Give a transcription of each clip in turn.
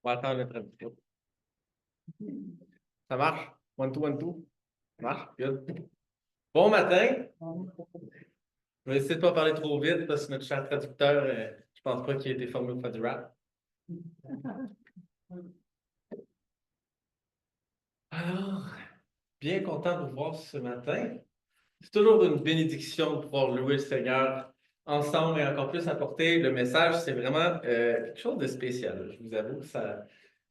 On va attendre le traduction. Ça marche? One, two, one, two. Ça marche? Good. Bon matin. Je vais essayer de ne pas parler trop vite parce que notre cher traducteur, je pense pas qu'il ait été formé pour faire du rap. Alors, bien content de vous voir ce matin. C'est toujours une bénédiction de pouvoir louer le Seigneur ensemble et encore plus apporter le message. C'est vraiment quelque chose de spécial. Je vous avoue,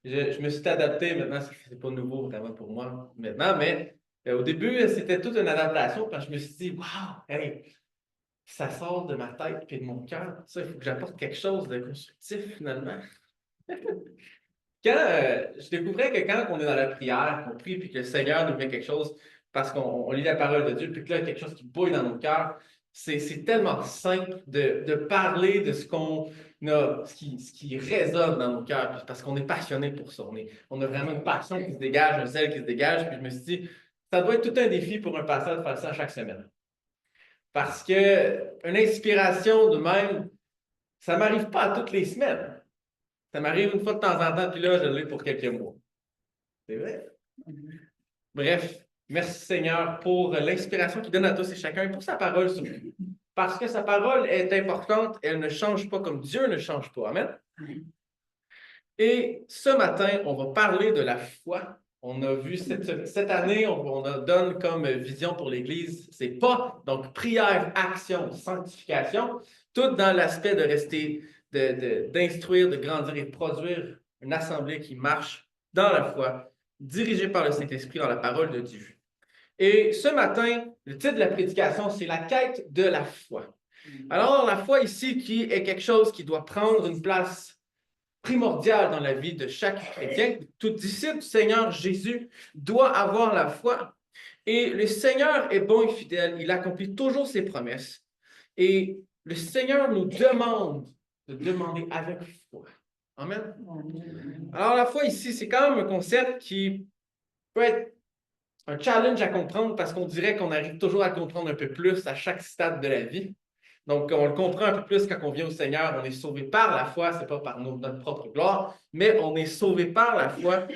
je me suis adapté maintenant. C'est pas nouveau vraiment pour moi maintenant, mais au début, c'était toute une adaptation parce que je me suis dit, waouh, hey, ça sort de ma tête et de mon cœur. Ça, il faut que j'apporte quelque chose de constructif finalement. Je découvrais que quand on est dans la prière, qu'on prie, puis que le Seigneur nous met quelque chose, parce qu'on lit la parole de Dieu, puis que là, il y a quelque chose qui bouille dans nos cœurs, c'est tellement simple de parler de ce qu'on a, ce qui résonne dans nos cœurs, puis parce qu'on est passionné pour ça. On a vraiment une passion qui se dégage, un zèle qui se dégage, puis je me suis dit, ça doit être tout un défi pour un pasteur de faire ça chaque semaine. Parce que une inspiration de même, ça ne m'arrive pas toutes les semaines. Ça m'arrive une fois de temps en temps, puis là, je l'ai pour quelques mois. C'est vrai. Bref, merci Seigneur pour l'inspiration qu'il donne à tous et chacun et pour sa parole surtout. Parce que sa parole est importante, elle ne change pas comme Dieu ne change pas. Amen. Et ce matin, on va parler de la foi. On a vu cette année, on donne comme vision pour l'Église, c'est pas, donc prière, action, sanctification, tout dans l'aspect de rester, d'instruire, de grandir et de produire une assemblée qui marche dans la foi, dirigée par le Saint-Esprit dans la parole de Dieu. Et ce matin, le titre de la prédication, c'est la quête de la foi. Alors, la foi ici, qui est quelque chose qui doit prendre une place primordial dans la vie de chaque chrétien. Tout disciple du Seigneur Jésus doit avoir la foi. Et le Seigneur est bon et fidèle. Il accomplit toujours ses promesses. Et le Seigneur nous demande de demander avec foi. Amen. Alors, la foi ici, c'est quand même un concept qui peut être un challenge à comprendre parce qu'on dirait qu'on arrive toujours à comprendre un peu plus à chaque stade de la vie. Donc, on le comprend un peu plus quand on vient au Seigneur. On est sauvé par la foi, ce n'est pas par notre propre gloire, mais on est sauvé par la foi.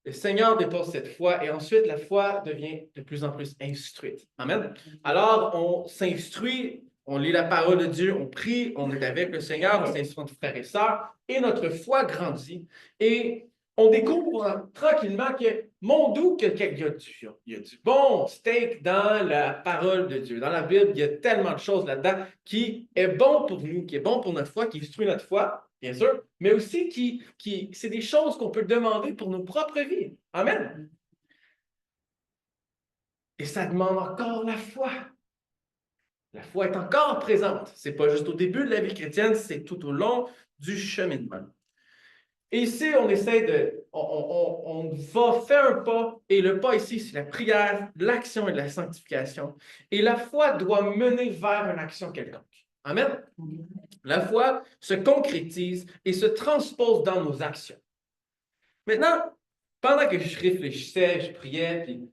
Le Seigneur dépose cette foi et ensuite la foi devient de plus en plus instruite. Amen. Alors, on s'instruit, on lit la parole de Dieu, on prie, on est avec le Seigneur, on s'instruit entre frères et sœurs et notre foi grandit. Et on découvre tranquillement que, mon doux, il y a du bon steak dans la parole de Dieu. Dans la Bible, il y a tellement de choses là-dedans qui est bon pour nous, qui est bon pour notre foi, qui instruit notre foi, bien sûr, mais aussi c'est des choses qu'on peut demander pour nos propres vies. Amen. Et ça demande encore la foi. La foi est encore présente. Ce n'est pas juste au début de la vie chrétienne, c'est tout au long du cheminement. Et ici, on essaie on va faire un pas, et le pas ici, c'est la prière, l'action et la sanctification. Et la foi doit mener vers une action quelconque. Amen. La foi se concrétise et se transpose dans nos actions. Maintenant, pendant que je réfléchissais, je priais, puis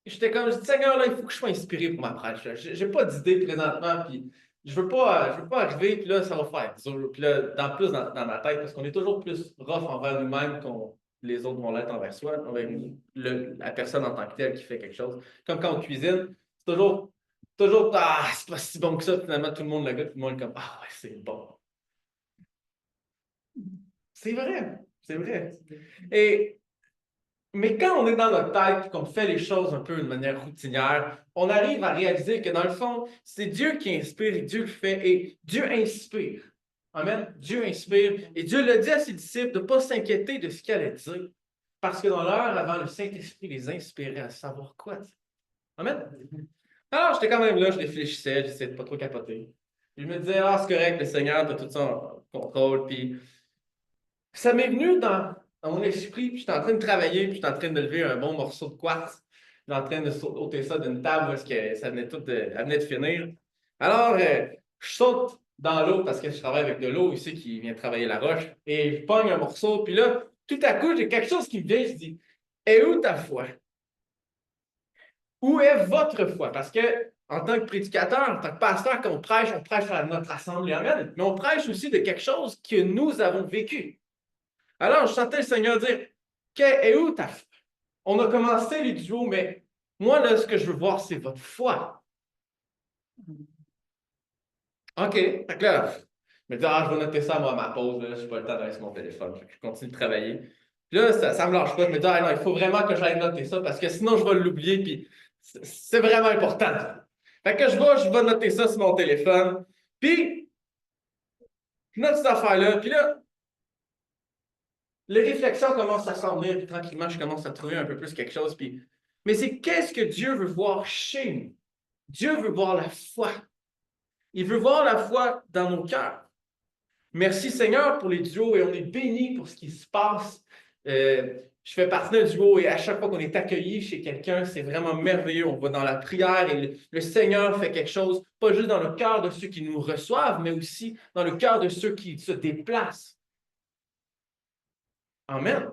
j'étais comme, je dis, Seigneur, là, il faut que je sois inspiré pour ma prêche. Je n'ai pas d'idée présentement, puis je veux pas arriver, puis là, ça va faire dur. Puis là, dans ma tête, parce qu'on est toujours plus rough envers nous-mêmes qu'on les autres vont l'être envers soi, envers la personne en tant que telle qui fait quelque chose. Comme quand on cuisine, c'est toujours, ah, c'est pas si bon que ça, finalement, tout le monde le goûte, tout le monde est comme, ah ouais, c'est bon. C'est vrai, c'est vrai. Mais quand on est dans notre tête et qu'on fait les choses un peu de manière routinière, on arrive à réaliser que dans le fond, c'est Dieu qui inspire et Dieu le fait et Dieu inspire. Amen. Dieu inspire. Et Dieu le dit à ses disciples de ne pas s'inquiéter de ce qu'il allait dire. Parce que dans l'heure avant, le Saint-Esprit les inspirait à savoir quoi. Amen. Alors, j'étais quand même là, je réfléchissais, j'essayais de ne pas trop capoter. Je me disais, ah, c'est correct, le Seigneur, tu as tout ça en contrôle. Puis ça m'est venu dans mon esprit, puis j'étais en train de travailler, puis j'étais en train de lever un bon morceau de quartz. J'étais en train de sauter ça d'une table parce que ça venait elle venait de finir. Alors, je saute dans l'eau parce que je travaille avec de l'eau ici qui vient travailler la roche. Et je pogne un morceau, puis là, tout à coup, j'ai quelque chose qui me vient, je dis, et où ta foi? Où est votre foi? Parce que, en tant que prédicateur, en tant que pasteur, quand on prêche à notre assemblée, amen, mais on prêche aussi de quelque chose que nous avons vécu. Alors, je sentais le Seigneur dire, est où ta foi? On a commencé les duos, mais moi, là, ce que je veux voir, c'est votre foi. OK. Fait que là, je me dis, je vais noter ça, moi, à ma pause. Je n'ai pas le temps d'aller sur mon téléphone. Je continue de travailler. Puis là, ça me lâche pas. Je me dis, non, il faut vraiment que j'aille noter ça parce que sinon, je vais l'oublier. Puis c'est vraiment important. Fait que je vais noter ça sur mon téléphone. Puis, je note cette affaire-là. Puis là, les réflexions commencent à s'en venir. Puis tranquillement, je commence à trouver un peu plus quelque chose. Puis, mais c'est qu'est-ce que Dieu veut voir chez nous? Dieu veut voir la foi. Il veut voir la foi dans nos cœurs. Merci Seigneur pour les duos et on est bénis pour ce qui se passe. Je fais partie d'un duo et à chaque fois qu'on est accueilli chez quelqu'un, c'est vraiment merveilleux. On va dans la prière et le Seigneur fait quelque chose, pas juste dans le cœur de ceux qui nous reçoivent, mais aussi dans le cœur de ceux qui se déplacent. Amen.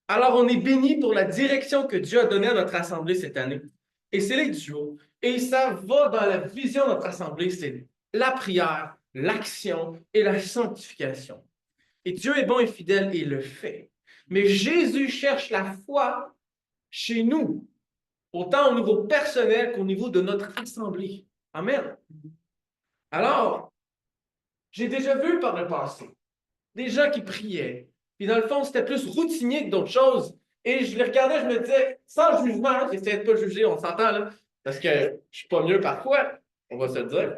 Alors, on est bénis pour la direction que Dieu a donnée à notre assemblée cette année. Et c'est les duos. Et ça va dans la vision de notre assemblée, c'est la prière, l'action et la sanctification. Et Dieu est bon et fidèle et il le fait. Mais Jésus cherche la foi chez nous, autant au niveau personnel qu'au niveau de notre assemblée. Amen. Alors, j'ai déjà vu par le passé des gens qui priaient, puis dans le fond, c'était plus routinier que d'autres choses. Et je les regardais, je me disais, sans jugement, j'essayais de pas juger, on s'entend là, parce que je suis pas mieux parfois, on va se le dire.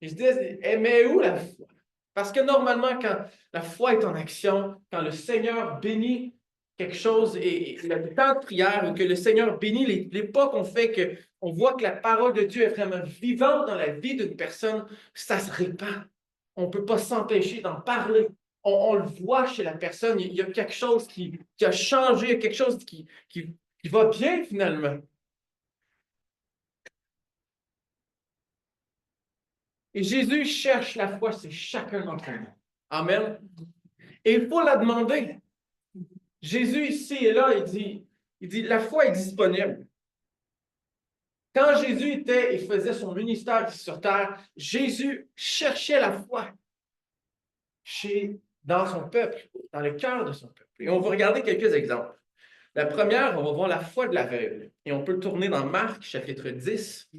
Et je disais, mais où la foi? Parce que normalement, quand la foi est en action, quand le Seigneur bénit quelque chose et le temps de prière ou que le Seigneur bénit les pas qu'on fait, qu'on voit que la parole de Dieu est vraiment vivante dans la vie d'une personne, ça se répand. On ne peut pas s'empêcher d'en parler. On le voit chez la personne, il y a quelque chose qui a changé, il y a quelque chose qui va bien finalement. Et Jésus cherche la foi chez chacun d'entre nous. Amen. Et il faut la demander. Jésus ici et là, il dit, la foi est disponible. Quand Jésus il faisait son ministère ici sur terre, Jésus cherchait la foi dans son peuple, dans le cœur de son peuple. Et on va regarder quelques exemples. La première, on va voir la foi de l'aveugle. Et on peut le tourner dans Marc, chapitre 10.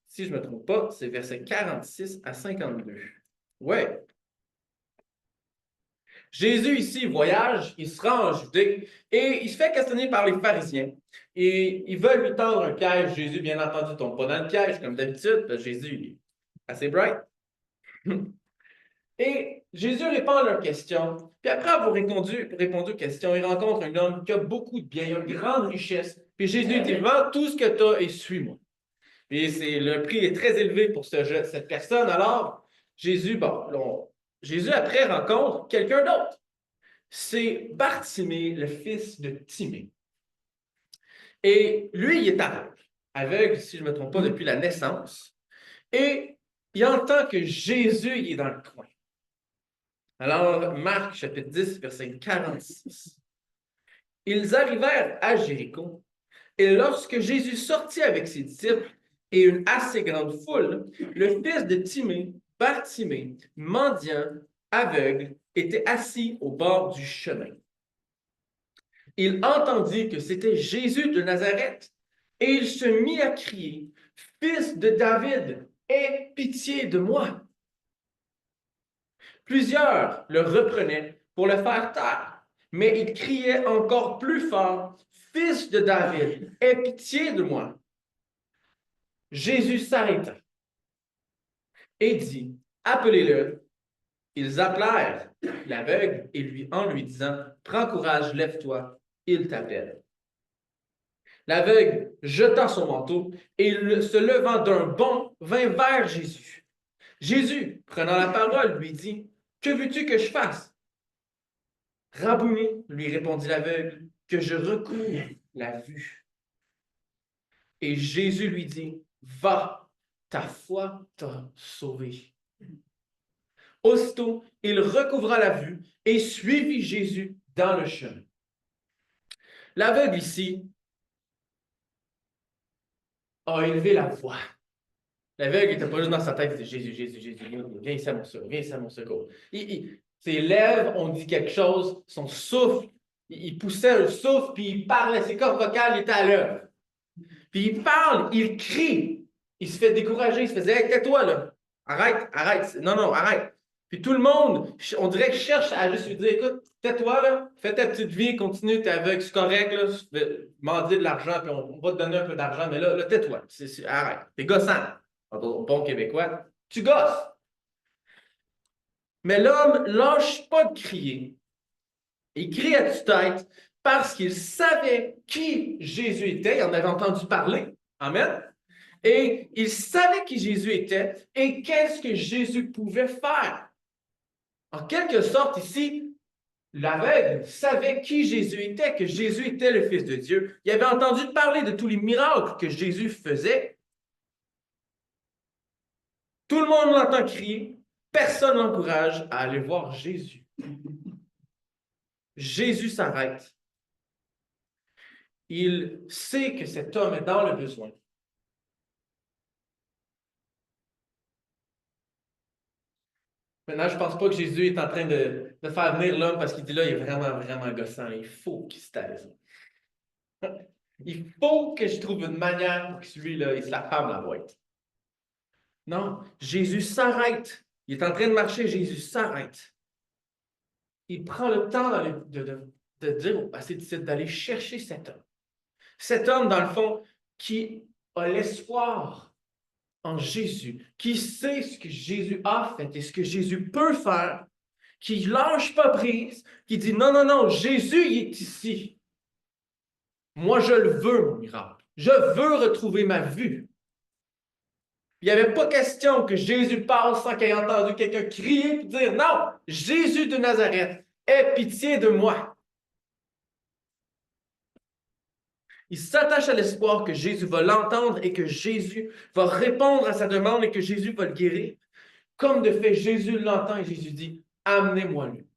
Si je ne me trompe pas, c'est versets 46 à 52. Ouais. Jésus, ici, voyage, il se rend en Judée et il se fait questionner par les pharisiens. Et ils veulent lui tendre un piège. Jésus, bien entendu, ne tombe pas dans le piège, comme d'habitude, parce que Jésus, il est assez bright. Et Jésus répond à leurs questions. Puis après avoir répondu aux questions, il rencontre un homme qui a beaucoup de biens, il a une grande richesse. Puis Jésus dit, vends tout ce que tu as et suis-moi. Et le prix est très élevé pour cette personne. Alors, Jésus, Jésus après rencontre quelqu'un d'autre. C'est Bartimée, le fils de Timée. Et lui, il est aveugle, si je ne me trompe pas, depuis la naissance. Et il entend que Jésus il est dans le coin. Alors, Marc, chapitre 10, verset 46. Ils arrivèrent à Jéricho, et lorsque Jésus sortit avec ses disciples et une assez grande foule, le fils de Timée, Bartimée, mendiant, aveugle, était assis au bord du chemin. Il entendit que c'était Jésus de Nazareth, et il se mit à crier, « Fils de David, aie pitié de moi! » Plusieurs le reprenaient pour le faire taire, mais il criait encore plus fort, « Fils de David, aie pitié de moi! » Jésus s'arrêta et dit, « Appelez-le. » Ils appelèrent l'aveugle en lui disant, « Prends courage, lève-toi, il t'appelle. » L'aveugle jeta son manteau et se levant d'un bond, vint vers Jésus. Jésus, prenant la parole, lui dit, « Que veux-tu que je fasse? » « Rabouni, lui répondit l'aveugle, « que je recouvre la vue. » Et Jésus lui dit, « Va, ta foi t'a sauvé. » Aussitôt, il recouvra la vue et suivit Jésus dans le chemin. L'aveugle ici a élevé la voix. L'aveugle n'était pas juste dans sa tête, il disait Jésus, Jésus, Jésus, viens ici à mon secours, viens ici à mon secours. Ses lèvres ont dit quelque chose, son souffle, il poussait le souffle, puis il parlait, ses cordes vocales étaient à l'œuvre. Puis il parle, il crie, il se fait décourager, il se faisait hey, tais-toi là, arrête, arrête, non, non, arrête. Puis tout le monde, on dirait que cherche à juste lui dire écoute, tais-toi là, fais ta petite vie, continue, t'es aveugle, c'est correct, là, mendier de l'argent, puis on va te donner un peu d'argent, mais là tais-toi, arrête, t'es gossant. Bon québécois, tu gosses. Mais l'homme lâche pas de crier. Il crie à tue-tête parce qu'il savait qui Jésus était. Il en avait entendu parler. Amen. Et il savait qui Jésus était et qu'est-ce que Jésus pouvait faire. En quelque sorte, ici, l'aveugle savait qui Jésus était, que Jésus était le Fils de Dieu. Il avait entendu parler de tous les miracles que Jésus faisait. Tout le monde l'entend crier. Personne l'encourage à aller voir Jésus. Jésus s'arrête. Il sait que cet homme est dans le besoin. Maintenant, je ne pense pas que Jésus est en train de faire venir l'homme parce qu'il dit là, il est vraiment, vraiment gossant. Il faut qu'il se taise. Il faut que je trouve une manière pour que celui-là, il se la ferme la boîte. Non, Jésus s'arrête. Il est en train de marcher, Jésus s'arrête. Il prend le temps de dire à ses disciples d'aller chercher cet homme. Cet homme, dans le fond, qui a l'espoir en Jésus, qui sait ce que Jésus a fait et ce que Jésus peut faire, qui ne lâche pas prise, qui dit non, non, non, Jésus il est ici. Moi, je le veux, mon miracle. Je veux retrouver ma vue. Il n'y avait pas question que Jésus passe sans qu'il ait entendu quelqu'un crier et dire non, Jésus de Nazareth, aie pitié de moi. Il s'attache à l'espoir que Jésus va l'entendre et que Jésus va répondre à sa demande et que Jésus va le guérir. Comme de fait, Jésus l'entend et Jésus dit, amenez-moi lui.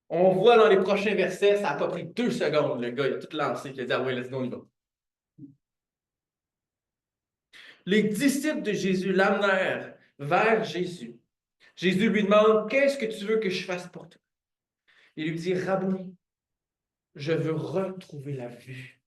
On voit dans les prochains versets, ça n'a pas pris 2 secondes. Le gars, il a tout lancé, il a dit, ah oui, let's go, on y va. Les disciples de Jésus l'amenèrent vers Jésus. Jésus lui demande, qu'est-ce que tu veux que je fasse pour toi? Il lui dit, Rabouni, je veux retrouver la vue.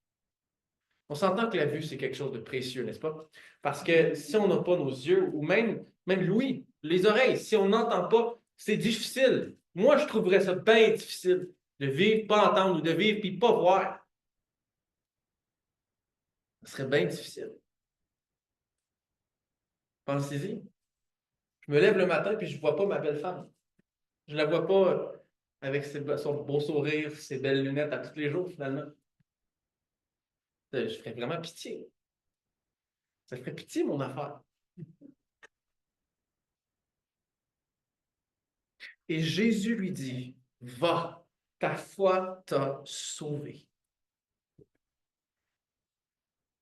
On s'entend que la vue, c'est quelque chose de précieux, n'est-ce pas? Parce que si on n'a pas nos yeux, ou même l'ouïe, les oreilles, si on n'entend pas, c'est difficile. Moi, je trouverais ça bien difficile de vivre, pas entendre, ou de vivre, puis pas voir. Ce serait bien difficile. Pensez-y. Je me lève le matin, puis je ne vois pas ma belle femme. Je ne la vois pas avec son beau sourire, ses belles lunettes à tous les jours, finalement. Je ferais vraiment pitié. Ça ferait pitié, mon affaire. Et Jésus lui dit, va, ta foi t'a sauvé.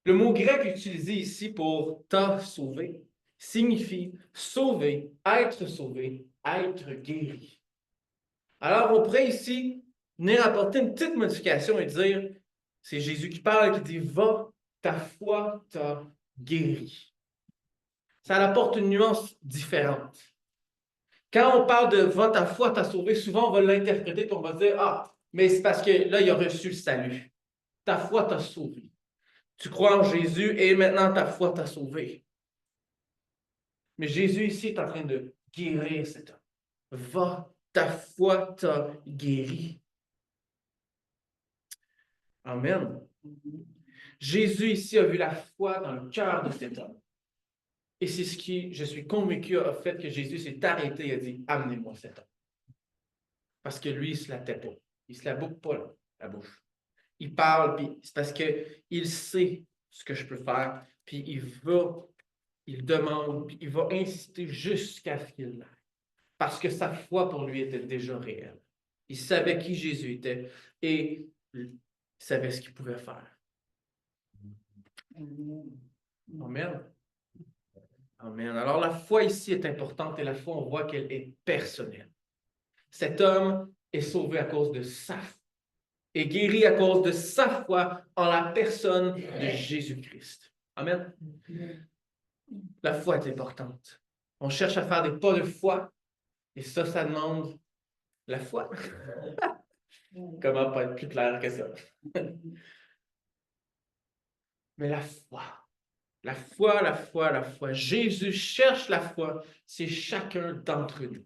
Le mot grec utilisé ici pour t'a sauvé signifie sauver, être guéri. Alors, on pourrait ici venir apporter une petite modification et dire, c'est Jésus qui parle, qui dit, va, ta foi t'a guéri. Ça apporte une nuance différente. Quand on parle de va, ta foi t'a sauvé, souvent on va l'interpréter et on va dire ah, mais c'est parce que là, il a reçu le salut. Ta foi t'a sauvé. Tu crois en Jésus et maintenant ta foi t'a sauvé. Mais Jésus ici est en train de guérir cet homme. Va, ta foi t'a guéri. Amen. Jésus ici a vu la foi dans le cœur de cet homme. Et c'est ce qui, je suis convaincu, a fait que Jésus s'est arrêté et a dit, amenez-moi cet homme. Parce que lui, il ne se la tait pas. Il ne se la boucle pas, là, la bouche. Il parle, puis c'est parce qu'il sait ce que je peux faire, puis il demande, puis il va insister jusqu'à ce qu'il l'aille. Parce que sa foi pour lui était déjà réelle. Il savait qui Jésus était et il savait ce qu'il pouvait faire. Amen. Amen. Alors la foi ici est importante et la foi, on voit qu'elle est personnelle. Cet homme est sauvé à cause de sa foi, est guéri à cause de sa foi en la personne de Jésus-Christ. Amen. La foi est importante. On cherche à faire des pas de foi, Et ça demande la foi. Comment pas être plus clair que ça? Mais la foi. La foi, la foi, la foi. Jésus cherche la foi. C'est chacun d'entre nous.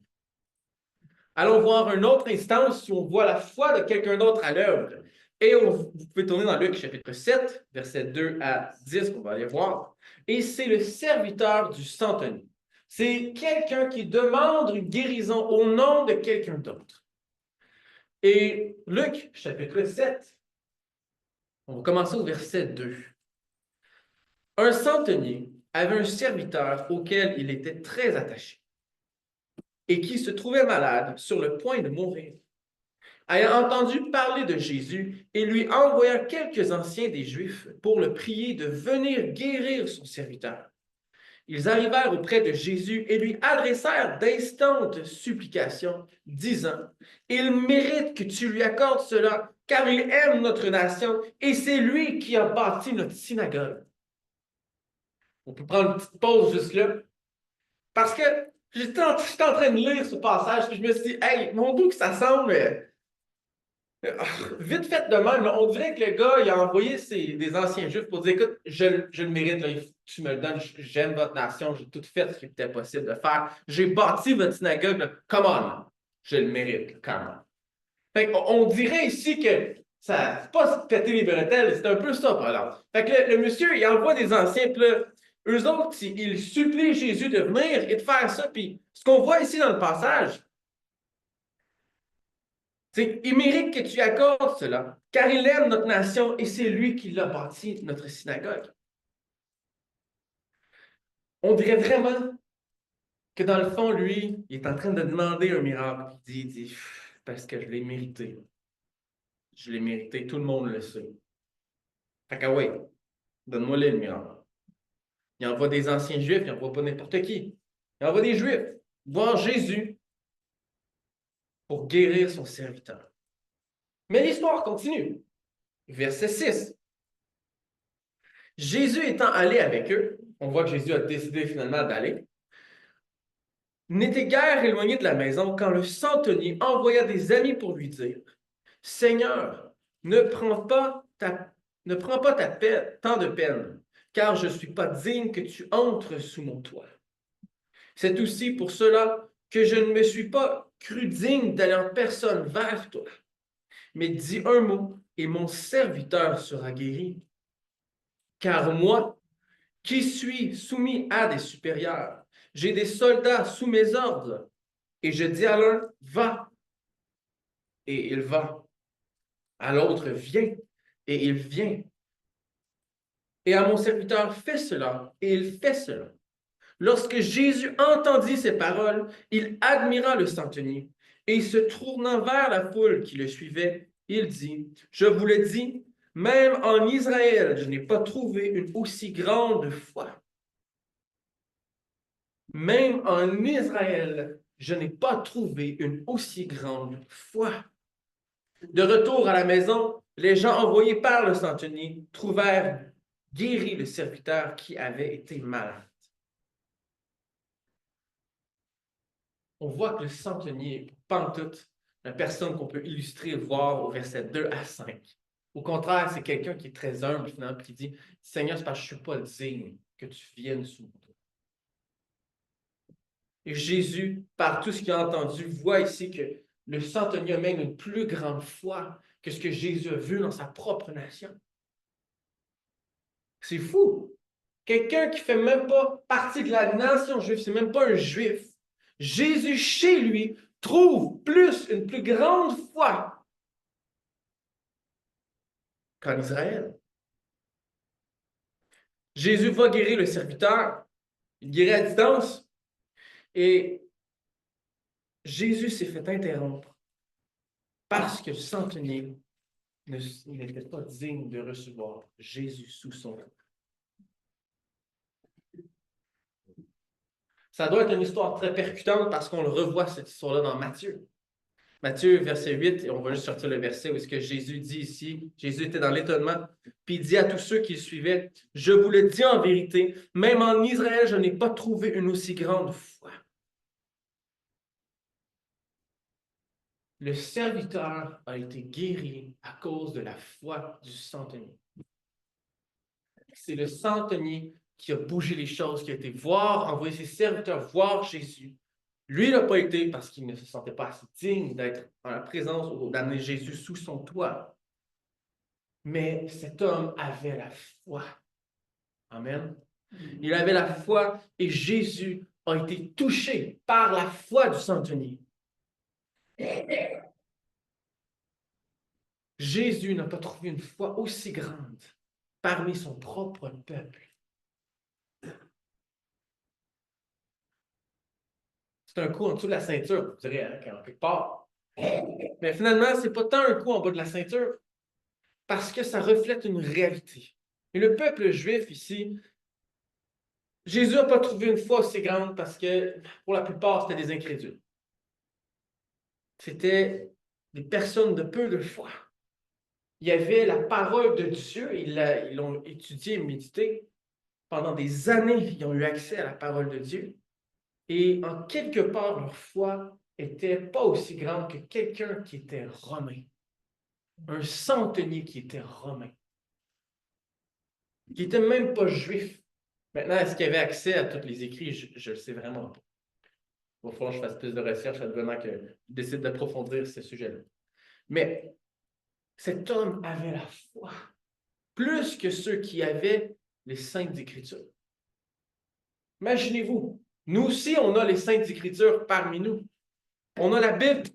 Allons voir une autre instance où on voit la foi de quelqu'un d'autre à l'œuvre. Et vous pouvez tourner dans Luc chapitre 7, versets 2 à 10, qu'on va aller voir. Et c'est le serviteur du centenier. C'est quelqu'un qui demande une guérison au nom de quelqu'un d'autre. Et Luc chapitre 7, on va commencer au verset 2. Un centenier avait un serviteur auquel il était très attaché et qui se trouvait malade sur le point de mourir. Ayant entendu parler de Jésus, il lui envoya quelques anciens des Juifs pour le prier de venir guérir son serviteur. Ils arrivèrent auprès de Jésus et lui adressèrent d'instantes supplications, disant, « Il mérite que tu lui accordes cela, car il aime notre nation et c'est lui qui a bâti notre synagogue. » On peut prendre une petite pause juste là, parce que j'étais en train de lire ce passage et je me suis dit, « Hey, mon Dieu, que ça semble... Vite fait de même, on dirait que le gars, il a envoyé des anciens juifs pour dire, écoute, je le mérite, là, tu me le donnes, j'aime votre nation, j'ai tout fait ce qui était possible de faire. J'ai bâti votre synagogue, là, come on, je le mérite, come on. Fait on dirait ici que ça, c'est pas péter les bretelles, c'est un peu ça, par exemple. Fait que le monsieur, il envoie des anciens, puis là, eux autres, ils supplient Jésus de venir et de faire ça, puis ce qu'on voit ici dans le passage, il mérite que tu accordes cela, car il aime notre nation et c'est lui qui l'a bâti, notre synagogue. On dirait vraiment que dans le fond, lui, il est en train de demander un miracle. Il dit parce que je l'ai mérité. Je l'ai mérité, tout le monde le sait. Fait que oui, donne-moi le miracle. Il envoie des anciens juifs, il n'envoie pas n'importe qui. Il envoie des juifs voir Jésus pour guérir son serviteur. Mais l'histoire continue. Verset 6. Jésus étant allé avec eux, on voit que Jésus a décidé finalement d'aller, n'était guère éloigné de la maison quand le centenier envoya des amis pour lui dire, « Seigneur, ne prends pas tant de peine, car je ne suis pas digne que tu entres sous mon toit. C'est aussi pour cela que je ne me suis pas cru digne d'aller en personne vers toi. Mais dis un mot et mon serviteur sera guéri. Car moi, qui suis soumis à des supérieurs, j'ai des soldats sous mes ordres, et je dis à l'un, va, et il va. À l'autre, viens, et il vient. Et à mon serviteur, fais cela, et il fait cela. Lorsque Jésus entendit ces paroles, il admira le centenier, et se tournant vers la foule qui le suivait, il dit, je vous le dis, même en Israël, je n'ai pas trouvé une aussi grande foi. Même en Israël, je n'ai pas trouvé une aussi grande foi. De retour à la maison, les gens envoyés par le centenier trouvèrent guéri le serviteur qui avait été malade. On voit que le centenier, pantoute, la personne qu'on peut illustrer et voir au verset 2 à 5. Au contraire, c'est quelqu'un qui est très humble, finalement, qui dit, « Seigneur, c'est parce que je ne suis pas digne que tu viennes sous moi. » Et Jésus, par tout ce qu'il a entendu, voit ici que le centenier a même une plus grande foi que ce que Jésus a vu dans sa propre nation. C'est fou. Quelqu'un qui ne fait même pas partie de la nation juive, c'est même pas un juif. Jésus, chez lui, trouve une plus grande foi qu'en Israël. Jésus va guérir le serviteur, il guérit à distance, et Jésus s'est fait interrompre parce que le centenier n'était pas digne de recevoir Jésus sous son toit. Ça doit être une histoire très percutante parce qu'on le revoit, cette histoire-là, dans Matthieu. Matthieu, verset 8, et on va juste sortir le verset où est-ce que Jésus dit ici, Jésus était dans l'étonnement, puis il dit à tous ceux qui le suivaient, « Je vous le dis en vérité, même en Israël, je n'ai pas trouvé une aussi grande foi. » Le serviteur a été guéri à cause de la foi du centenier. C'est le centenier qui a bougé les choses, qui a été voir, envoyer ses serviteurs voir Jésus. Lui, il n'a pas été parce qu'il ne se sentait pas assez digne d'être en la présence ou d'amener Jésus sous son toit. Mais cet homme avait la foi. Amen. Il avait la foi et Jésus a été touché par la foi du centenier. Jésus n'a pas trouvé une foi aussi grande parmi son propre peuple. C'est un coup en dessous de la ceinture, vous direz, hein, quelque part. Mais finalement, ce n'est pas tant un coup en bas de la ceinture, parce que ça reflète une réalité. Et le peuple juif ici, Jésus n'a pas trouvé une foi aussi grande parce que, pour la plupart, c'était des incrédules. C'était des personnes de peu de foi. Il y avait la parole de Dieu, ils l'ont étudiée et médité. Pendant des années, ils ont eu accès à la parole de Dieu. Et en quelque part, leur foi n'était pas aussi grande que quelqu'un qui était romain. Un centenier qui était romain. Qui n'était même pas juif. Maintenant, est-ce qu'il avait accès à tous les écrits? Je ne le sais vraiment pas. Il va falloir que je fasse plus de recherches advenant que je décide d'approfondir ce sujet-là. Mais cet homme avait la foi, plus que ceux qui avaient les Saintes Écritures. Imaginez-vous, nous aussi, on a les Saintes Écritures parmi nous. On a la Bible,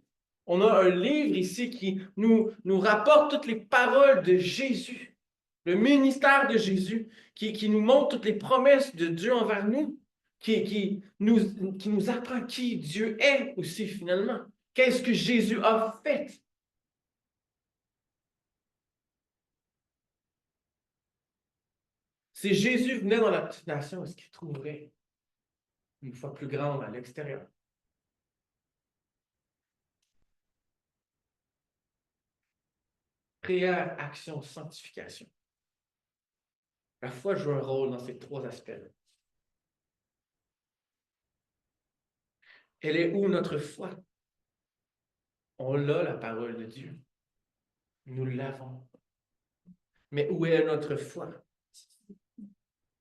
on a un livre ici qui nous rapporte toutes les paroles de Jésus, le ministère de Jésus, qui nous montre toutes les promesses de Dieu envers nous, qui nous apprend qui Dieu est aussi finalement. Qu'est-ce que Jésus a fait? Si Jésus venait dans la petite nation, est-ce qu'il trouverait une foi plus grande à l'extérieur? Prière, action, sanctification. La foi joue un rôle dans ces trois aspects-là. Elle est où notre foi? On a la parole de Dieu. Nous l'avons. Mais où est notre foi?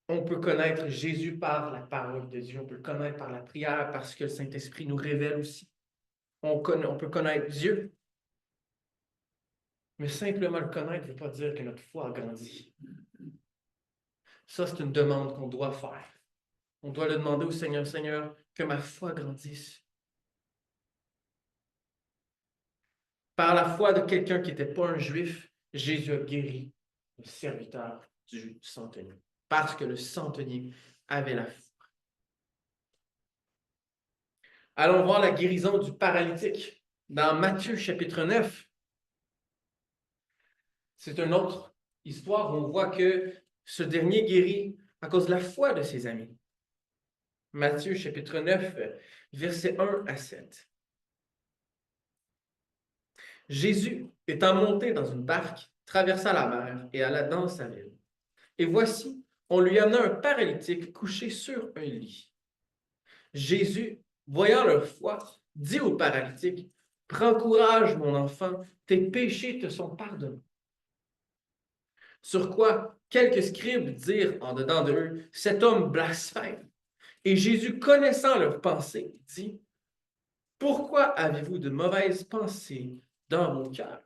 On peut connaître Jésus par la parole de Dieu. On peut le connaître par la prière parce que le Saint-Esprit nous révèle aussi. On peut connaître Dieu. Mais simplement le connaître ne veut pas dire que notre foi a grandi. Ça, c'est une demande qu'on doit faire. On doit le demander au Seigneur, Seigneur, que ma foi grandisse. Par la foi de quelqu'un qui n'était pas un juif, Jésus a guéri le serviteur du centenier. Parce que le centenier avait la foi. Allons voir la guérison du paralytique. Dans Matthieu chapitre 9, c'est une autre histoire où on voit que ce dernier guérit à cause de la foi de ses amis. Matthieu chapitre 9, versets 1 à 7. Jésus, étant monté dans une barque, traversa la mer et alla dans sa ville. Et voici, on lui amena un paralytique couché sur un lit. Jésus, voyant leur foi, dit au paralytique, « Prends courage, mon enfant, tes péchés te sont pardonnés. » Sur quoi quelques scribes dirent en dedans d'eux, « Cet homme blasphème. » Et Jésus, connaissant leurs pensées, dit, « Pourquoi avez-vous de mauvaises pensées dans vos cœurs?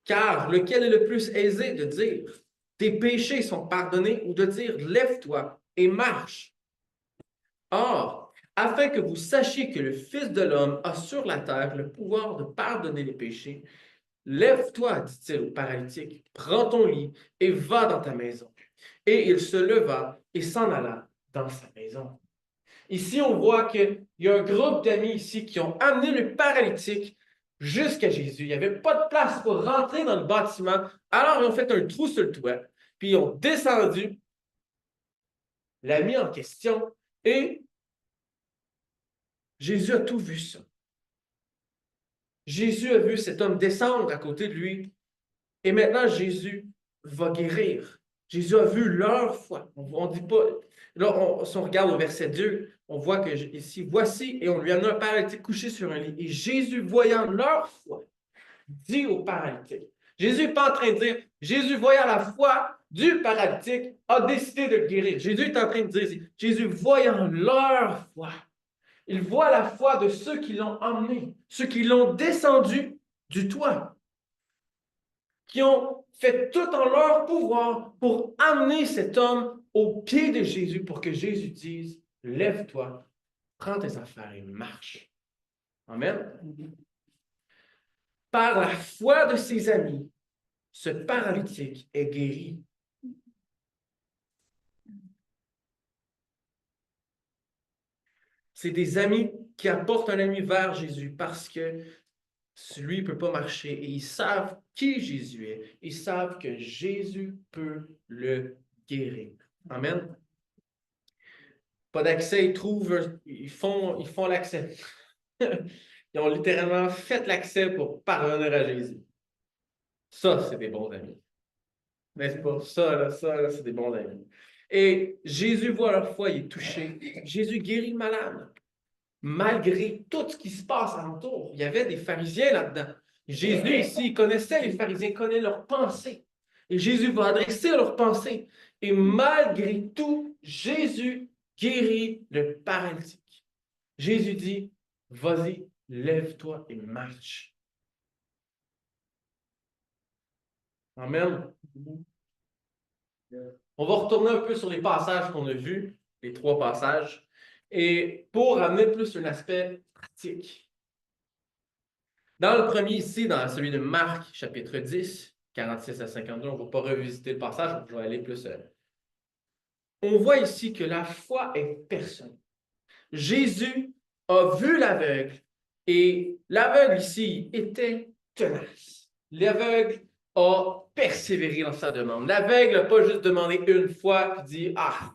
Car lequel est le plus aisé de dire, tes péchés sont pardonnés, ou de dire, lève-toi et marche? Or, afin que vous sachiez que le Fils de l'homme a sur la terre le pouvoir de pardonner les péchés, lève-toi, dit-il au paralytique, prends ton lit et va dans ta maison. Et il se leva et s'en alla dans sa maison. Ici, on voit qu'il y a un groupe d'amis ici qui ont amené le paralytique jusqu'à Jésus. Il n'y avait pas de place pour rentrer dans le bâtiment. Alors, ils ont fait un trou sur le toit, puis ils ont descendu l'ami en question et Jésus a tout vu ça. Jésus a vu cet homme descendre à côté de lui et maintenant Jésus va guérir. Jésus a vu leur foi. On dit pas. Là, si on regarde au verset 2, on voit que ici, voici, et on lui amena un paralytique couché sur un lit. Et Jésus, voyant leur foi, dit au paralytique. Jésus n'est pas en train de dire, Jésus, voyant la foi du paralytique, a décidé de le guérir. Jésus est en train de dire, Jésus, voyant leur foi, il voit la foi de ceux qui l'ont emmené, ceux qui l'ont descendu du toit, qui ont fait tout en leur pouvoir pour amener cet homme au pied de Jésus pour que Jésus dise, lève-toi, prends tes affaires et marche. Amen. Par la foi de ses amis, ce paralytique est guéri. C'est des amis qui apportent un ami vers Jésus parce que lui ne peut pas marcher et ils savent qui Jésus est. Ils savent que Jésus peut le guérir. Amen. Pas d'accès, ils font l'accès. Ils ont littéralement fait l'accès pour parvenir à Jésus. Ça, c'est des bons amis. N'est-ce pas? Ça, c'est des bons amis. Et Jésus voit leur foi, il est touché. Jésus guérit le malade. Malgré tout ce qui se passe alentour. Il y avait des pharisiens là-dedans. Jésus, ici, il connaissait les pharisiens, il connaît leurs pensées. Et Jésus va adresser leurs pensées. Et malgré tout, Jésus guérit le paralytique. Jésus dit, vas-y, lève-toi et marche. Amen. On va retourner un peu sur les passages qu'on a vus, les 3 passages, et pour amener plus un aspect pratique. Dans le premier ici, dans celui de Marc, chapitre 10, 46 à 52, on ne va pas revisiter le passage, je vais aller plus. On voit ici que la foi est personnelle. Jésus a vu l'aveugle et l'aveugle ici était tenace. L'aveugle a persévéré dans sa demande. L'aveugle n'a pas juste demandé une fois et dit, ah,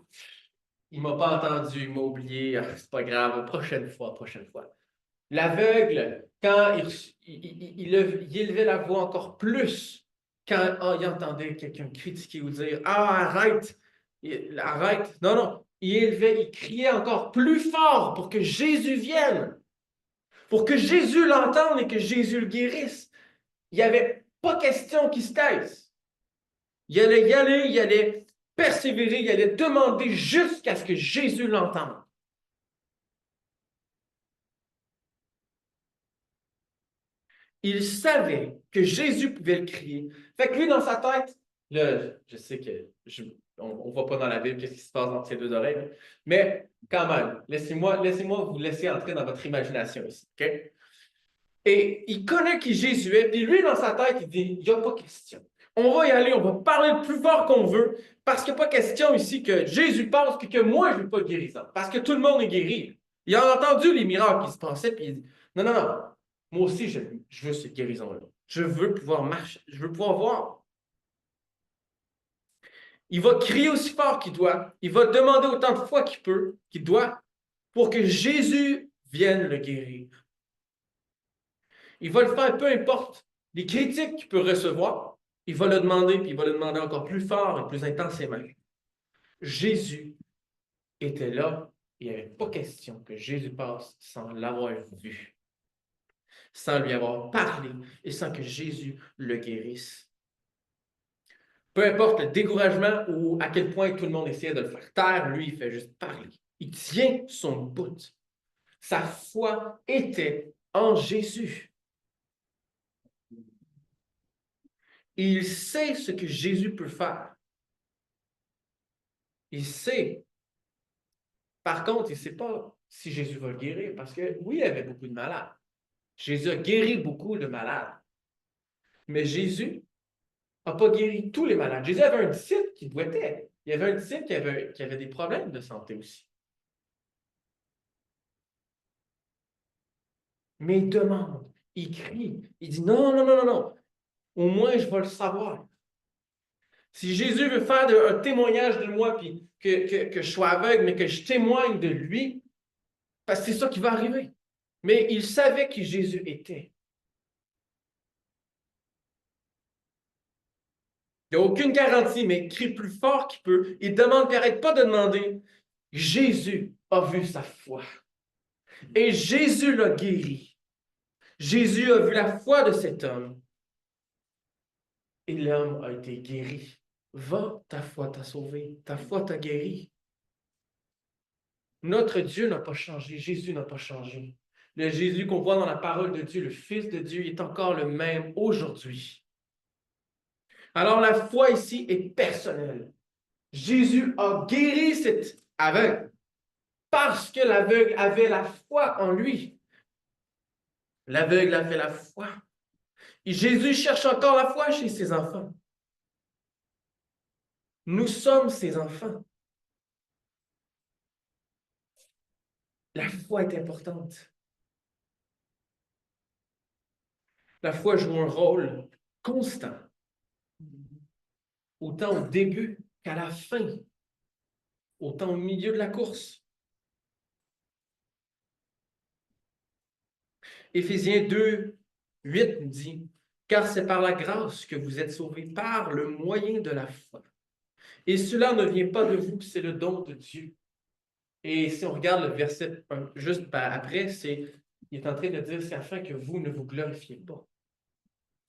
il ne m'a pas entendu, il m'a oublié, ah, c'est pas grave, prochaine fois, prochaine fois. L'aveugle, quand il élevait la voix encore plus quand il entendait quelqu'un critiquer ou dire « Ah, arrête! Arrête! » Non, non. Il criait encore plus fort pour que Jésus vienne, pour que Jésus l'entende et que Jésus le guérisse. Il n'y avait pas question qu'il se taise. Il allait y aller, il allait persévérer, il allait demander jusqu'à ce que Jésus l'entende. Il savait que Jésus pouvait le crier. Fait que lui, dans sa tête, là, je sais que on ne voit pas dans la Bible qu'est-ce qui se passe entre ses 2 oreilles, mais quand même, laissez-moi vous laisser entrer dans votre imagination ici. OK? Et il connaît qui Jésus est, et lui, dans sa tête, il dit, il n'y a pas question. On va y aller, on va parler le plus fort qu'on veut, parce qu'il n'y a pas question ici que Jésus pense que moi, je ne veux pas guérir, parce que tout le monde est guéri. Il a entendu les miracles qui se passaient, puis il dit, non, non, non, moi aussi, je veux cette guérison-là. Je veux pouvoir marcher, je veux pouvoir voir. Il va crier aussi fort qu'il doit, il va demander autant de fois qu'il doit, pour que Jésus vienne le guérir. Il va le faire peu importe les critiques qu'il peut recevoir, il va le demander, puis il va le demander encore plus fort et plus intensément. Jésus était là, il n'y avait pas question que Jésus passe sans l'avoir vu, sans lui avoir parlé et sans que Jésus le guérisse. Peu importe le découragement ou à quel point tout le monde essayait de le faire taire, lui, il fait juste parler. Il tient son bout. Sa foi était en Jésus. Et il sait ce que Jésus peut faire. Il sait. Par contre, il ne sait pas si Jésus va le guérir parce que oui, il y avait beaucoup de malades. Jésus a guéri beaucoup de malades. Mais Jésus n'a pas guéri tous les malades. Jésus avait un disciple qui boitait. Il y avait un disciple qui avait des problèmes de santé aussi. Mais il demande, il crie, il dit non, non, non, non, non. Au moins, je vais le savoir. Si Jésus veut faire un témoignage de moi, puis que je sois aveugle, mais que je témoigne de lui, parce que c'est ça qui va arriver. Mais il savait qui Jésus était. Il n'y a aucune garantie, mais il crie plus fort qu'il peut. Il demande, puis n'arrête pas de demander, Jésus, a vu sa foi. Et Jésus l'a guéri. Jésus a vu la foi de cet homme. Et l'homme a été guéri. Va, ta foi t'a sauvé. Ta foi t'a guéri. Notre Dieu n'a pas changé. Jésus n'a pas changé. Le Jésus qu'on voit dans la parole de Dieu, le Fils de Dieu, est encore le même aujourd'hui. Alors la foi ici est personnelle. Jésus a guéri cet aveugle parce que l'aveugle avait la foi en lui. L'aveugle avait la foi. Et Jésus cherche encore la foi chez ses enfants. Nous sommes ses enfants. La foi est importante. La foi joue un rôle constant, autant au début qu'à la fin, autant au milieu de la course. Éphésiens 2, 8 nous dit, « Car c'est par la grâce que vous êtes sauvés par le moyen de la foi. Et cela ne vient pas de vous, c'est le don de Dieu. » Et si on regarde le verset juste après, il est en train de dire, c'est afin que vous ne vous glorifiez pas.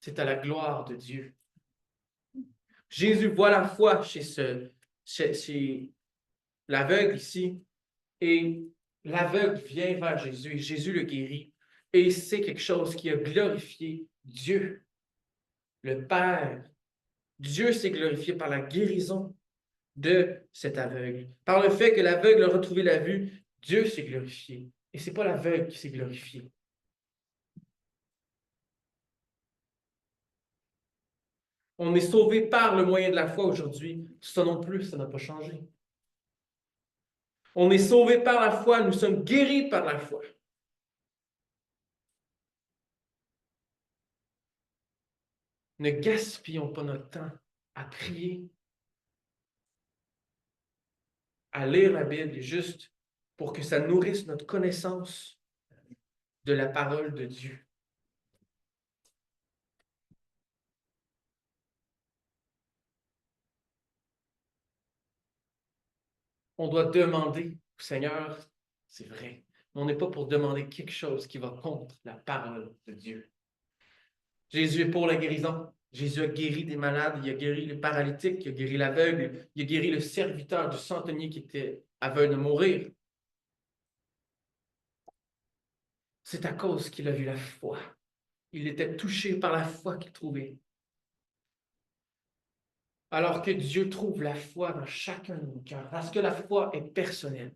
C'est à la gloire de Dieu. Jésus voit la foi chez l'aveugle ici, et l'aveugle vient vers Jésus, et Jésus le guérit. Et c'est quelque chose qui a glorifié Dieu, le Père. Dieu s'est glorifié par la guérison de cet aveugle. Par le fait que l'aveugle a retrouvé la vue, Dieu s'est glorifié. Et ce n'est pas l'aveugle qui s'est glorifié. On est sauvé par le moyen de la foi aujourd'hui. Ça non plus, ça n'a pas changé. On est sauvé par la foi, nous sommes guéris par la foi. Ne gaspillons pas notre temps à prier, à lire la Bible, juste pour que ça nourrisse notre connaissance de la parole de Dieu. On doit demander au Seigneur, c'est vrai, mais on n'est pas pour demander quelque chose qui va contre la parole de Dieu. Jésus est pour la guérison. Jésus a guéri des malades, il a guéri les paralytiques, il a guéri l'aveugle, il a guéri le serviteur du centenier qui était aveugle de mourir. C'est à cause qu'il a vu la foi. Il était touché par la foi qu'il trouvait. Alors que Dieu trouve la foi dans chacun de nos cœurs, parce que la foi est personnelle.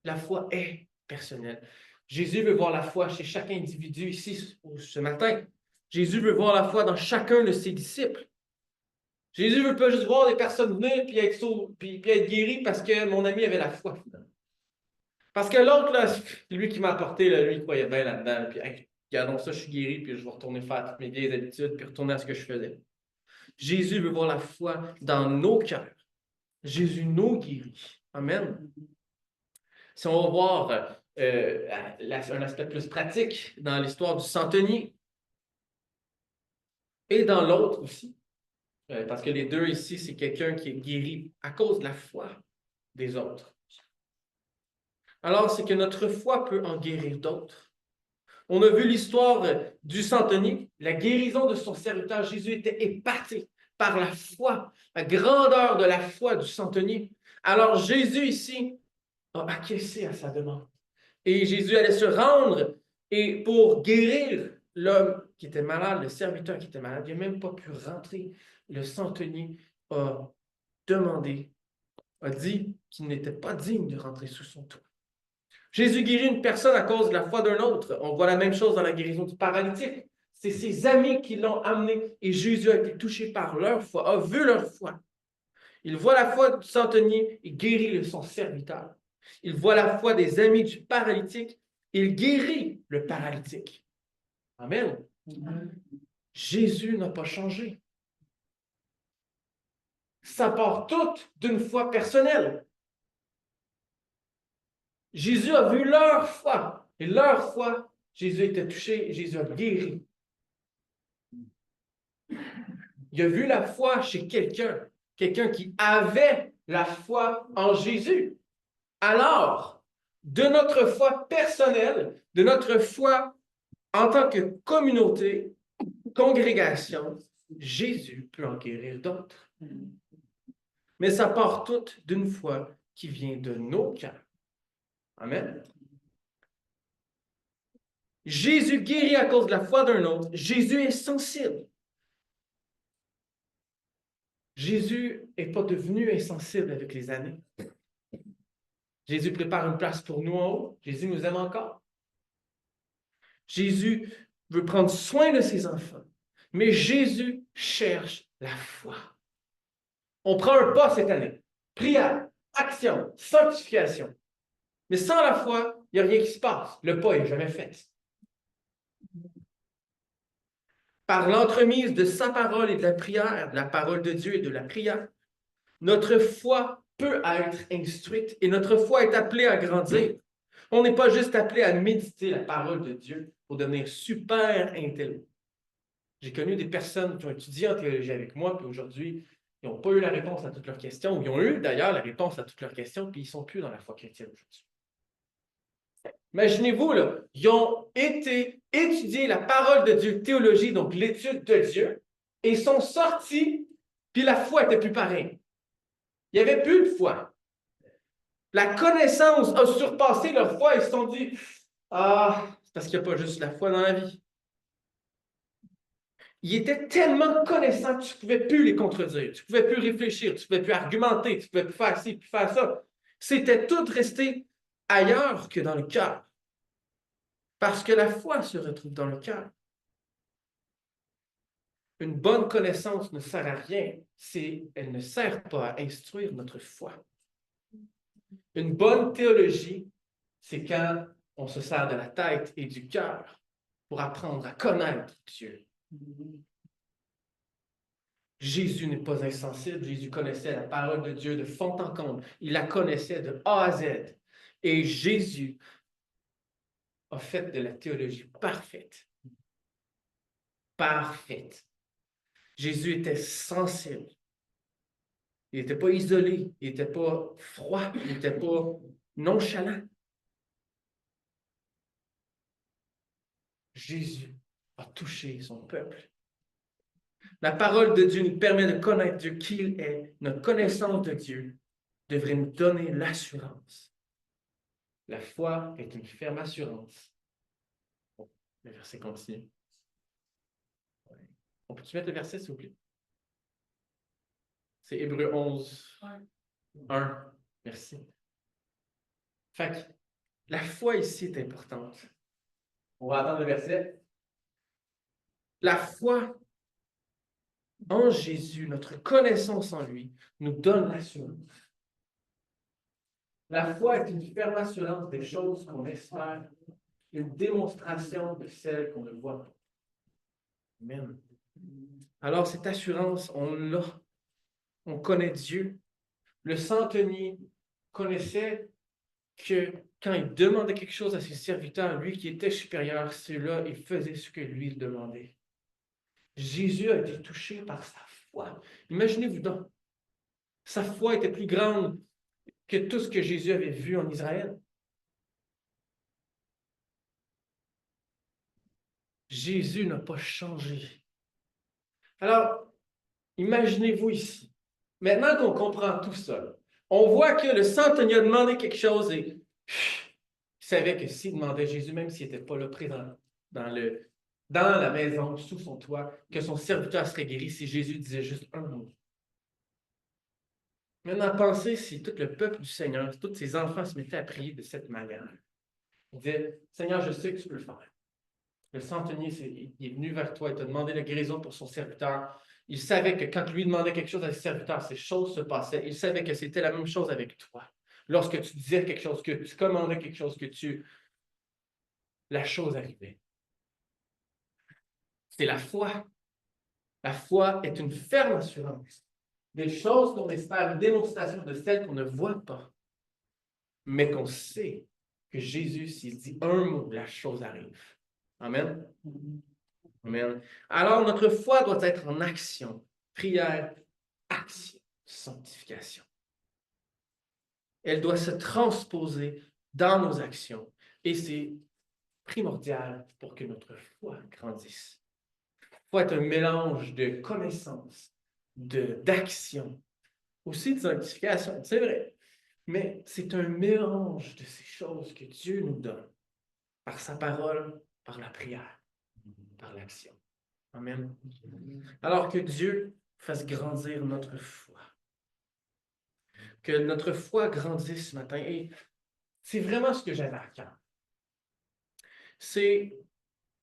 La foi est personnelle. Jésus veut voir la foi chez chaque individu ici ce matin. Jésus veut voir la foi dans chacun de ses disciples. Jésus ne veut pas juste voir des personnes venir puis être guéri parce que mon ami avait la foi. Parce que l'autre, là, lui qui m'a apporté, là, lui, il croyait bien là-dedans. Puis, hey, regardons ça, je suis guéri, puis je vais retourner faire toutes mes vieilles habitudes, puis retourner à ce que je faisais. Jésus veut voir la foi dans nos cœurs. Jésus nous guérit. Amen. Si on va voir un aspect plus pratique dans l'histoire du centenier et dans l'autre aussi, parce que les deux ici, c'est quelqu'un qui est guéri à cause de la foi des autres. Alors, c'est que notre foi peut en guérir d'autres. On a vu l'histoire du centenier, la guérison de son serviteur. Jésus était épaté par la foi, la grandeur de la foi du centenier. Alors, Jésus ici a acquiescé à sa demande. Et Jésus allait se rendre et pour guérir l'homme qui était malade, le serviteur qui était malade. Il n'a même pas pu rentrer. Le centenier a demandé, a dit qu'il n'était pas digne de rentrer sous son toit. Jésus guérit une personne à cause de la foi d'un autre. On voit la même chose dans la guérison du paralytique. C'est ses amis qui l'ont amené et Jésus a été touché par leur foi, a vu leur foi. Il voit la foi du centenier et guérit son serviteur. Il voit la foi des amis du paralytique, il guérit le paralytique. Amen. Jésus n'a pas changé. Ça part tout d'une foi personnelle. Jésus a vu leur foi. Et leur foi, Jésus était touché, Jésus a guéri. Il a vu la foi chez quelqu'un qui avait la foi en Jésus. Alors, de notre foi personnelle, de notre foi en tant que communauté, congrégation, Jésus peut en guérir d'autres. Mais ça part tout d'une foi qui vient de nos cœurs. Amen. Jésus guérit à cause de la foi d'un autre. Jésus est sensible. Jésus n'est pas devenu insensible avec les années. Jésus prépare une place pour nous en haut. Jésus nous aime encore. Jésus veut prendre soin de ses enfants. Mais Jésus cherche la foi. On prend un pas cette année. Prière, action, sanctification. Mais sans la foi, il n'y a rien qui se passe. Le pas n'est jamais fait. Par l'entremise de sa parole et de la prière, de la parole de Dieu et de la prière, notre foi peut être instruite et notre foi est appelée à grandir. On n'est pas juste appelé à méditer la parole de Dieu pour devenir super intelligent. J'ai connu des personnes qui ont étudié en théologie avec moi, puis aujourd'hui, ils n'ont pas eu la réponse à toutes leurs questions, ou ils ont eu d'ailleurs la réponse à toutes leurs questions, puis ils ne sont plus dans la foi chrétienne aujourd'hui. Imaginez-vous, là, ils ont été étudier la parole de Dieu, théologie, donc l'étude de Dieu, et ils sont sortis, puis la foi n'était plus pareille. Il n'y avait plus de foi. La connaissance a surpassé leur foi. Ils se sont dit, ah, c'est parce qu'il n'y a pas juste la foi dans la vie. Ils étaient tellement connaissants que tu ne pouvais plus les contredire. Tu ne pouvais plus réfléchir, tu ne pouvais plus argumenter, tu ne pouvais plus faire ci, plus faire ça. C'était tout resté ailleurs que dans le cœur. Parce que la foi se retrouve dans le cœur. Une bonne connaissance ne sert à rien si elle ne sert pas à instruire notre foi. Une bonne théologie, c'est quand on se sert de la tête et du cœur pour apprendre à connaître Dieu. Jésus n'est pas insensible. Jésus connaissait la parole de Dieu de fond en comble. Il la connaissait de A à Z. Et Jésus a fait de la théologie parfaite. Parfaite. Jésus était sensible. Il n'était pas isolé. Il n'était pas froid. Il n'était pas nonchalant. Jésus a touché son peuple. La parole de Dieu nous permet de connaître Dieu qui il est. Notre connaissance de Dieu devrait nous donner l'assurance. La foi est une ferme assurance. Bon, le verset continue. On peut-tu mettre le verset, s'il vous plaît? C'est Hébreux 11, 1. Merci. Fait que la foi ici est importante. On va attendre le verset. La foi en Jésus, notre connaissance en lui, nous donne l'assurance. La foi est une ferme assurance des choses qu'on espère, une démonstration de celles qu'on ne voit pas. Amen. Alors, cette assurance, on l'a. On connaît Dieu. Le centenier connaissait que quand il demandait quelque chose à ses serviteurs, lui qui était supérieur, ceux-là, il faisait ce que lui il demandait. Jésus a été touché par sa foi. Imaginez-vous donc, sa foi était plus grande que tout ce que Jésus avait vu en Israël. Jésus n'a pas changé. Alors, imaginez-vous ici. Maintenant qu'on comprend tout ça, on voit que le centenier a demandé quelque chose et il savait que s'il demandait Jésus, même s'il n'était pas là présent dans la maison, sous son toit, que son serviteur serait guéri si Jésus disait juste un mot. Maintenant, pensez si tout le peuple du Seigneur, tous ses enfants se mettaient à prier de cette manière. Il disait, Seigneur, je sais que tu peux le faire. Le centenier, il est venu vers toi et t'a demandé la guérison pour son serviteur. Il savait que quand lui demandait quelque chose à ses serviteurs, ces choses se passaient. Il savait que c'était la même chose avec toi. Lorsque tu disais quelque chose, que tu commandais quelque chose, la chose arrivait. C'est la foi. La foi est une ferme assurance. Des choses qu'on espère, une démonstration de celles qu'on ne voit pas, mais qu'on sait que Jésus, s'il dit un mot, la chose arrive. Amen. Amen. Alors, notre foi doit être en action. Prière, action, sanctification. Elle doit se transposer dans nos actions. Et c'est primordial pour que notre foi grandisse. La foi est un mélange de connaissances, d'action, aussi de sanctification, c'est vrai. Mais c'est un mélange de ces choses que Dieu nous donne par sa parole, par la prière, par l'action. Amen. Alors que Dieu fasse grandir notre foi. Que notre foi grandisse ce matin. Et c'est vraiment ce que j'avais à cœur.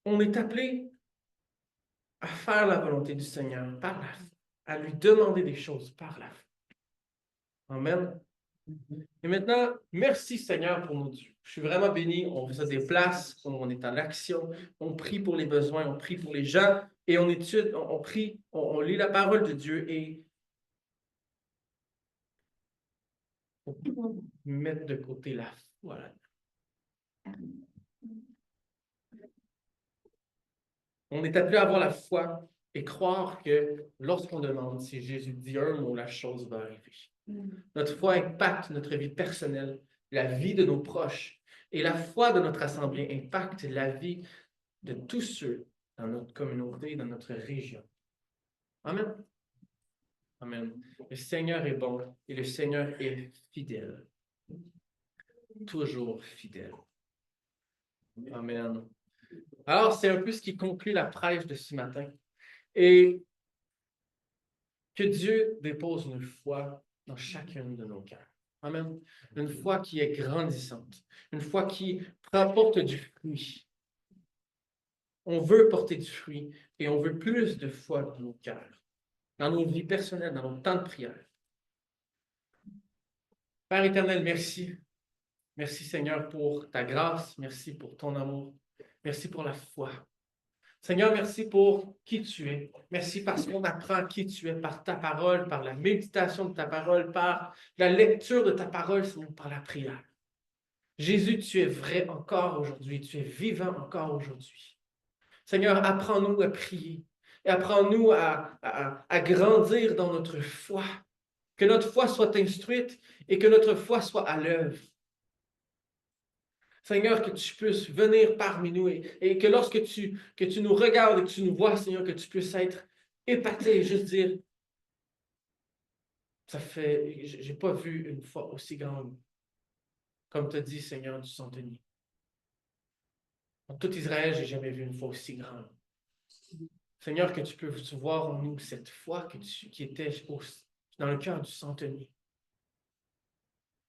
On est appelé à faire la volonté du Seigneur par la foi, à lui demander des choses par la foi. Amen. Et maintenant, merci Seigneur pour nos dieux. Je suis vraiment béni. On se déplace, on est en action, on prie pour les besoins, on prie pour les gens et on étudie, on prie, on lit la parole de Dieu et on peut mettre de côté la foi. On est appelé à avoir la foi et croire que lorsqu'on demande si Jésus dit un mot, la chose va arriver. Notre foi impacte notre vie personnelle, la vie de nos proches. Et la foi de notre assemblée impacte la vie de tous ceux dans notre communauté, dans notre région. Amen. Amen. Le Seigneur est bon et le Seigneur est fidèle. Toujours fidèle. Amen. Alors, c'est un peu ce qui conclut la prêche de ce matin. Et que Dieu dépose une foi dans chacun de nos cœurs. Amen. Une foi qui est grandissante. Une foi qui rapporte du fruit. On veut porter du fruit et on veut plus de foi dans nos cœurs, dans nos vies personnelles, dans nos temps de prière. Père éternel, merci. Merci Seigneur pour ta grâce. Merci pour ton amour. Merci pour la foi. Seigneur, merci pour qui tu es. Merci parce qu'on apprend qui tu es par ta parole, par la méditation de ta parole, par la lecture de ta parole, Seigneur, par la prière. Jésus, tu es vrai encore aujourd'hui. Tu es vivant encore aujourd'hui. Seigneur, apprends-nous à prier et apprends-nous à grandir dans notre foi. Que notre foi soit instruite et que notre foi soit à l'œuvre. Seigneur, que tu puisses venir parmi nous et que lorsque tu nous regardes et que tu nous vois, Seigneur, que tu puisses être épaté et juste dire, j'ai pas vu une foi aussi grande, comme tu as dit, Seigneur, du Saint-Denis. En tout Israël, j'ai jamais vu une foi aussi grande. Seigneur, que tu peux voir en nous cette foi qui était dans le cœur du Saint-Denis.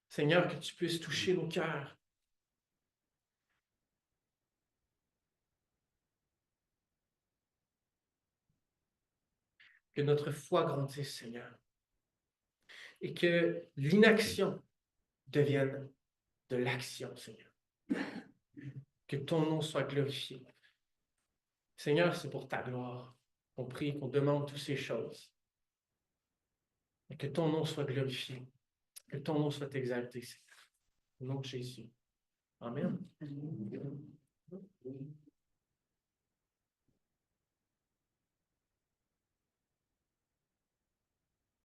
Seigneur, que tu puisses toucher nos cœurs. Que notre foi grandisse, Seigneur. Et que l'inaction devienne de l'action, Seigneur. Que ton nom soit glorifié. Seigneur, c'est pour ta gloire qu'on prie, qu'on demande toutes ces choses. Et que ton nom soit glorifié. Que ton nom soit exalté, Seigneur. Au nom de Jésus. Amen.